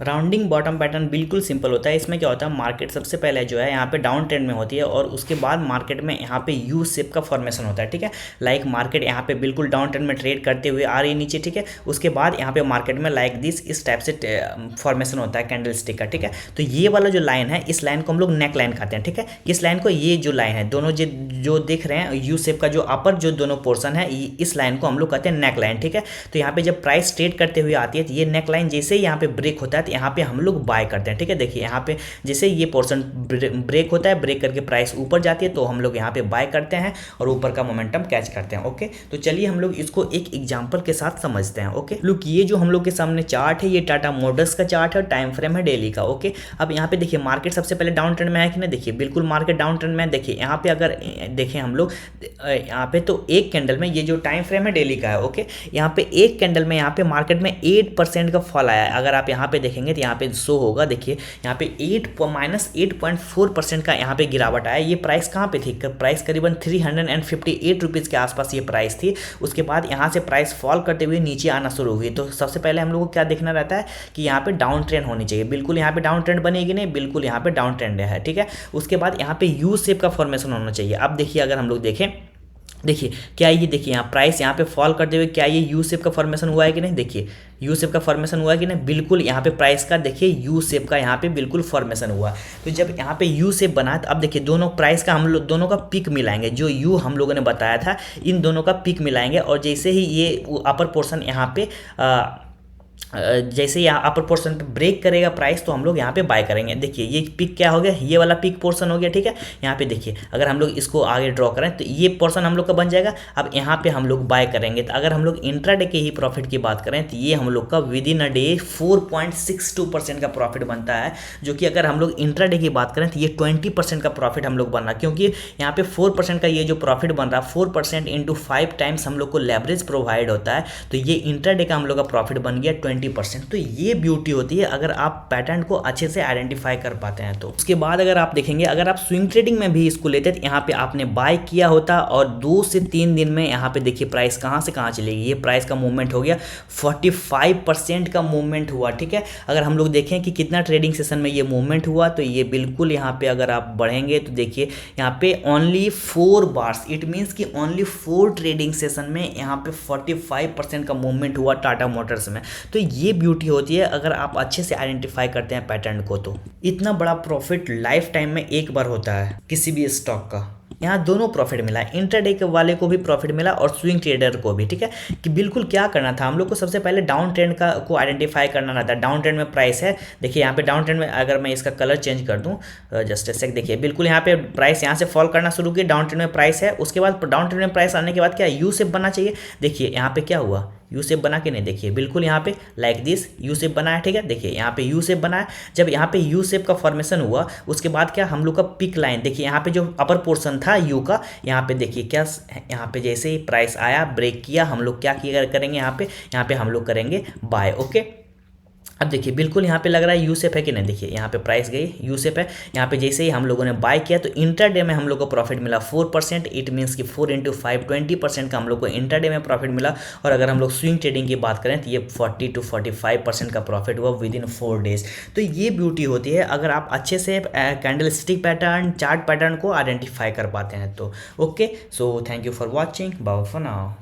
Rounding bottom pattern बिल्कुल simple होता है। इसमें क्या होता है, मार्केट सबसे पहले जो है यहाँ पे डाउन ट्रेंड में होती है और उसके बाद मार्केट में यहाँ पे यू शेप का फॉर्मेशन होता है। ठीक है, लाइक मार्केट यहाँ पे बिल्कुल डाउन ट्रेंड में ट्रेड करते हुए आ रही है नीचे। ठीक है, उसके बाद यहाँ पे मार्केट में लाइक दिस इस टाइप से फॉर्मेशन होता है कैंडल स्टिक का। ठीक है, तो ये वाला जो लाइन है, इस लाइन को हम लोग नेक लाइन कहते हैं। ठीक है, इस लाइन को, ये जो लाइन है दोनों जो देख रहे हैं यू शेप का जो अपर जो दोनों पोर्सन है, इस लाइन को हम लोग कहते हैं नेक लाइन। ठीक है, तो यहाँ पे जब प्राइस ट्रेड करते हुए आती है तो ये नेक लाइन जैसे ही यहाँ पे ब्रेक होता है तो यहाँ पे हम लोग बाय करते हैं। ठीक है, देखिए यहाँ पे जैसे ये पोर्शन ब्रेक होता है, ब्रेक करके प्राइस ऊपर जाती है तो हम लोग यहाँ पे बाय करते हैं और ऊपर का मोमेंटम कैच करते हैं। ओके, तो चलिए हम लोग इसको एक एग्जांपल के साथ समझते हैं। ओके, लुक, ये जो हम लोग के सामने चार्ट है, ये टाटा मोटर्स का चार्ट है, टाइम फ्रेम है डेली का। ओके, अब यहाँ पे देखिए मार्केट सबसे पहले डाउन ट्रेंड में है कि नहीं, देखिए बिल्कुल मार्केट डाउन ट्रेंड में है। देखिए यहाँ पे अगर देखें हम लोग यहाँ पे तो एक कैंडल में, ये जो टाइम फ्रेम है डेली का है। ओके, यहाँ पे एक कैंडल में यहाँ पे मार्केट में 8% का फॉल आया है। अगर आप यहाँ पे देखेंगे तो यहाँ पे शो होगा, देखिए यहाँ पे -8.4% का यहाँ पे गिरावट आया। ये प्राइस कहाँ पे थी, प्राइस करीबन 358 रुपीज़ के आसपास ये प्राइस थी। उसके बाद यहाँ से प्राइस फॉल करते हुए नीचे आना शुरू हुई। तो सबसे पहले हम लोग को क्या देखना रहता है कि यहाँ पे डाउन ट्रेंड होनी चाहिए। बिल्कुल यहाँ पे डाउन ट्रेंड बनेगी नहीं, बिल्कुल यहाँ पे डाउन ट्रेंड है। ठीक है, उसके बाद यहाँ पे यू शेप का फॉर्मेशन होना चाहिए। अब देखिए अगर हम लोग देखें, देखिए क्या ये, देखिए यहाँ प्राइस यहाँ पे फॉल करते हुए क्या ये यू शेप का फॉर्मेशन हुआ है कि नहीं, देखिए यू शेप का फॉर्मेशन हुआ है कि नहीं, बिल्कुल यहाँ पे प्राइस का देखिए यू शेप का यहाँ पे बिल्कुल फॉर्मेशन हुआ। तो जब यहाँ पे यू शेप बना तो अब देखिए दोनों प्राइस का हम लोग दोनों का पिक मिलाएंगे, जो यू हम लोगों ने बताया था इन दोनों का पिक मिलाएंगे और जैसे ही ये अपर पोर्शन यहाँ पे जैसे यहाँ अपर पोर्शन पे ब्रेक करेगा प्राइस तो हम लोग यहाँ पे बाय करेंगे। देखिए ये पिक क्या हो गया, ये वाला पिक पोर्शन हो गया। ठीक है, यहाँ पे देखिए अगर हम लोग इसको आगे ड्रॉ करें तो ये पोर्शन हम लोग का बन जाएगा। अब यहाँ पे हम लोग बाय करेंगे। तो अगर हम लोग इंट्राडे के ही प्रॉफिट की बात करें तो ये हम लोग का विद इन अ डे 4.62% का प्रॉफिट बनता है, जो कि अगर हम लोग इंट्राडे की बात करें तो ये 20% का प्रॉफिट हम लोग बन रहा है, क्योंकि यहाँ पे 4% का ये जो प्रॉफिट बन रहा है 4% इंटू 5 टाइम्स हम लोग को लेवरेज प्रोवाइड होता है। तो ये इंट्राडे का हम लोग का प्रॉफिट बन गया 20%। तो ये ब्यूटी होती है अगर आप पैटर्न को अच्छे से आइडेंटिफाई कर पाते हैं। तो उसके बाद अगर आप देखेंगे, अगर आप स्विंग ट्रेडिंग में भी इसको लेते तो यहाँ पे आपने बाय किया होता और 2 से 3 दिन में यहाँ पे देखिए प्राइस कहाँ से कहाँ चलेगी। ये प्राइस का मूवमेंट हो गया 45% का मूवमेंट हुआ। ठीक है, अगर हम लोग देखें कि कितना ट्रेडिंग सेशन में ये मूवमेंट हुआ तो ये बिल्कुल यहाँ पे अगर आप बढ़ेंगे तो देखिए यहाँ पे ओनली 4 बार्स, इट मीन्स कि ओनली 4 ट्रेडिंग सेशन में यहाँ पे 45% का मूवमेंट हुआ टाटा मोटर्स में। तो ये ब्यूटी होती है अगर आप अच्छे से आइडेंटिफाई करते हैं पैटर्न को। तो इतना बड़ा प्रॉफिट लाइफ टाइम में एक बार होता है किसी भी स्टॉक का। यहाँ दोनों प्रॉफिट मिला, इंट्राडे के वाले को भी प्रॉफिट मिला और स्विंग ट्रेडर को भी। ठीक है, कि बिल्कुल क्या करना था हम लोग को, सबसे पहले डाउन ट्रेंड का को आइडेंटिफाई करना रहता है। डाउन ट्रेंड में प्राइस है, देखिए यहाँ पे डाउन ट्रेंड में अगर मैं इसका कलर चेंज कर दूँ जस्ट ए सेक, देखिए बिल्कुल यहाँ पे प्राइस यहाँ से फॉल करना शुरू किया, डाउन ट्रेंड में प्राइस है। उसके बाद डाउन ट्रेंड में प्राइस आने के बाद क्या यू शेप बनना चाहिए। देखिए यहाँ पे क्या हुआ, यू शेप बना के नहीं, देखिए बिल्कुल यहाँ पे लाइक दिस यू शेप बना है। ठीक है, देखिए यहाँ पे यू शेप बना है। जब यहाँ पे यू शेप का फॉर्मेशन हुआ उसके बाद क्या हम लोग का पिक लाइन, देखिए यहाँ पे जो अपर पोर्शन था यू का, यहाँ पे देखिए क्या, यहाँ पे जैसे ही प्राइस आया ब्रेक किया हम लोग क्या किया करेंगे, यहाँ पे हम लोग करेंगे बाय। ओके, अब देखिए बिल्कुल यहाँ पे लग रहा है यू शेप है कि नहीं, देखिए यहाँ पे प्राइस गई यू शेप है। यहाँ पे जैसे ही हम लोगों ने बाय किया तो इंट्राडे में हम लोग को प्रॉफिट मिला 4%, इट मीन्स कि 4 इंटू 5 20% का हम लोग को इंट्राडे में प्रॉफिट मिला। और अगर हम लोग स्विंग ट्रेडिंग की बात करें तो ये 40 to 45% का प्रॉफिट हुआ विद इन 4 डेज। तो ये ब्यूटी होती है अगर आप अच्छे से candle stick pattern, chart pattern को आइडेंटिफाई कर पाते हैं तो। Okay, so thank you for watching, bye for now.